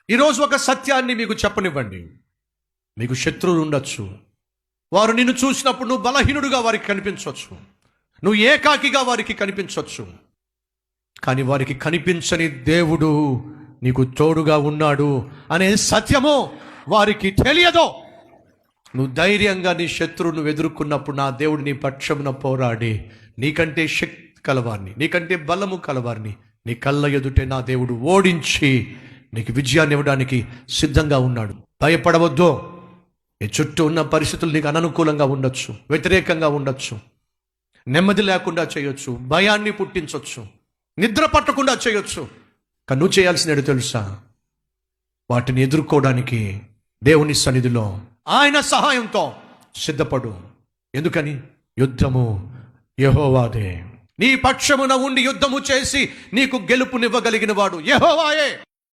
ఈరోజు ఒక సత్యాన్ని మీకు చెప్పనివ్వండి. మీకు శత్రువులు ఉండొచ్చు. వారు నిన్ను చూసినప్పుడు నువ్వు బలహీనుడుగా వారికి కనిపించవచ్చు, నువ్వు ఏకాకిగా వారికి కనిపించవచ్చు. కానీ వారికి కనిపించని దేవుడు నీకు తోడుగా ఉన్నాడు అనే సత్యము వారికి తెలియదు. నువ్వు ధైర్యంగా నీ శత్రువును ఎదుర్కొన్నప్పుడు నా దేవుడు నీ పక్షమున పోరాడి నీకంటే శక్తి కలవారిని, నీకంటే బలము కలవారిని నీ కళ్ళ ఎదుటే నా దేవుడు ఓడించి నీకు విజయాన్ని ఇవ్వడానికి సిద్ధంగా ఉన్నాడు. భయపడవద్దు. నీ చుట్టూ ఉన్న పరిస్థితులు నీకు అననుకూలంగా ఉండొచ్చు, వ్యతిరేకంగా ఉండొచ్చు, నెమ్మది లేకుండా చేయొచ్చు, భయాన్ని పుట్టించవచ్చు, నిద్ర పట్టకుండా చేయొచ్చు. కానీ నువ్వు చేయాల్సినది తెలుసా? వాటిని ఎదుర్కోవడానికి దేవుని సన్నిధిలో ఆయన సహాయంతో సిద్ధపడు. ఎందుకని? యుద్ధము యెహోవాదే. నీ పక్షమున ఉండి యుద్ధము చేసి నీకు గెలుపునివ్వగలిగిన వాడు యెహోవాయే.